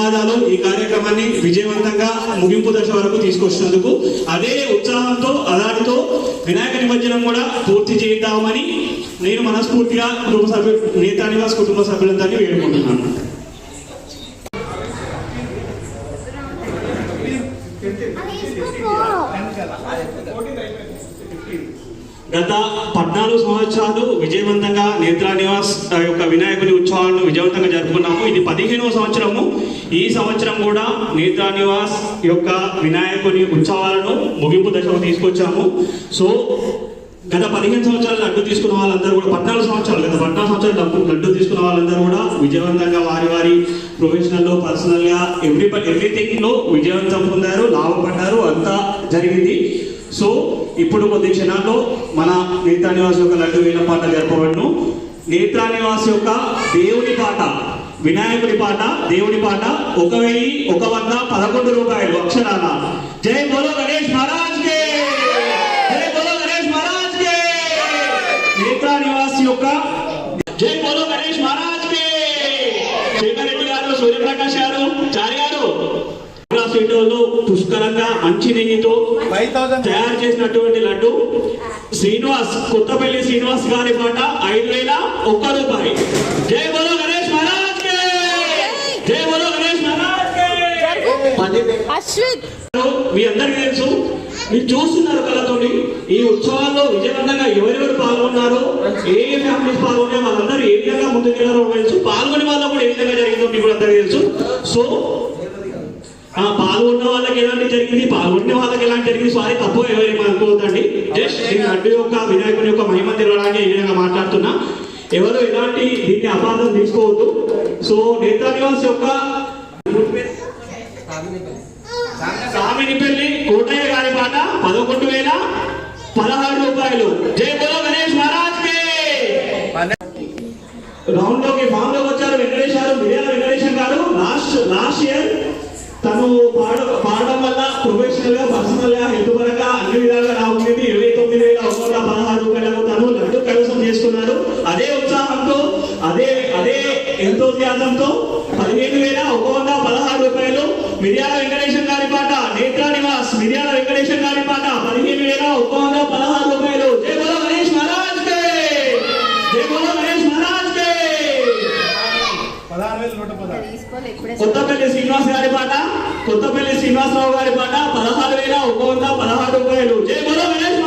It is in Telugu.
ధన్యవాదాలు ఈ కార్యక్రమాన్ని విజయవంతంగా ముగింపు దశ వరకు తీసుకొచ్చినందుకు. అదే ఉత్సాహంతో అలాంటితో వినాయక నిమజ్జనం కూడా పూర్తి చేద్దామని నేను మనస్ఫూర్తిగా నేతా నివాస్ కుటుంబ సభ్యులందరినీ వేడుకుంటున్నాను. గత 14 సంవత్సరాలు విజయవంతంగా నేత్రా నివాస్ యొక్క వినాయకుని ఉత్సవాలను విజయవంతంగా జరుపుకున్నాము. ఇది 15వ సంవత్సరము. ఈ సంవత్సరం కూడా నేత్రా నివాస్ యొక్క వినాయకుని ఉత్సవాలను ముగింపు దశకు తీసుకొచ్చాము. సో గత 15 సంవత్సరాలు లడ్డు తీసుకున్న వాళ్ళందరూ కూడా 14 సంవత్సరాలు లడ్డు తీసుకున్న వాళ్ళందరూ కూడా విజయవంతంగా వారి వారి ప్రొఫెషనల్లో పర్సనల్గా ఎవ్రీథింగ్ లో విజయవంతం పొందారు, లాభపడ్డారు, అంతా జరిగింది. సో ఇప్పుడు కొద్ది క్షణాల్లో మన నేత్రా నివాస్ యొక్క లడ్డు వేల పాట జరపబడును. నేత్రా నివాస్ యొక్క దేవుడి పాట, వినాయకుడి పాట, దేవుడి పాట 1111 రూపాయలు అక్షరాల. జై బోలో గణేష్ మహారాజ్ కే, జై బోలో గణేష్ మహారాజ్ కే. నేత్రా నివాస్ యొక్క జై బోలో గణేష్ మహారాజ్ కే. శేఖర్ రెడ్డి గారు, సూర్యప్రకాష్ గారు, చారి గారు పుష్కలంగా మంచి నెయ్యితో తయారు చేసినటువంటి లడ్డు. శ్రీనివాస్, కొత్తపల్లి శ్రీనివాస్ గారి పాట 5001 రూపాయి. జై బోలో గణేష్ మహారాజ్ కే, జై బోలో గణేష్ మహారాజ్ కే. మీ అందరికీ తెలుసు, మీరు చూస్తున్నారు కళతోని ఈ ఉత్సవాల్లో విజయవంతంగా ఎవరెవరు పాల్గొన్నారో, ఏ ఫ్యామిలీస్ పాల్గొన్నారో వాళ్ళందరూ ఏ విధంగా ముందుకెళ్లారో తెలుసు, పాల్గొనే వాళ్ళకు కూడా ఏ విధంగా జరిగిందో మీకు అందరికీ తెలుసు. సో పాల్గొన్న వాళ్ళకి ఎలాంటి జరిగింది, పాల్గొనే వాళ్ళకి ఎలాంటి జరిగింది, సారీ తప్పు ఎవరేమో అనుకోవద్దండి. జస్ట్ నేను లడ్డు యొక్క వినాయకుని యొక్క మహిమ తెలవడానికి ఈ విధంగా మాట్లాడుతున్నా. ఎవరు ఎలాంటి దీన్ని అపార్థం తీసుకోవద్దు. సో నేత్రా నివాస్ యొక్క సామినిపల్లి కోటయ్య గారి పాట 11,016 రూపాయలు. జై బోలో గణేష్ మహారాజ్ కే. రౌండ్ లోకి ఫామ్ లోకి వచ్చారు వెంకటేష్ గారు, మిర్యాల వెంకటేశం గారు. లాస్ట్ ఇయర్ తను పాడడం వల్ల ప్రొఫెషనల్ గా, పర్సనల్ గా, హెల్త్ పరంగా అన్ని విధాలుగా రాబోతుంది. 29,116 రూపాయలకు తను లడ్డు కైవసం చేసుకున్నాడు. అదే ఉత్సాహంతో, అదే ఎంతోత్సాహంతో 15,116 రూపాయలు. మిర్యాల వెంకటేశం గారి పాట నేత్రా నివాస్, మిర్యాల వెంకటేశం గారి పాట 15,116 రూపాయలు. జై బోలో గణేష్ మహారాజ్ కే, జై బోలో గణేష్ మహారాజ్ కే. కొత్తపల్లి శ్రీనివాస్ గారి పాట, కొత్తపల్లి శ్రీనివాసరావు గారి పాట 16,116 రూపాయలు. జై బోలో గణేష్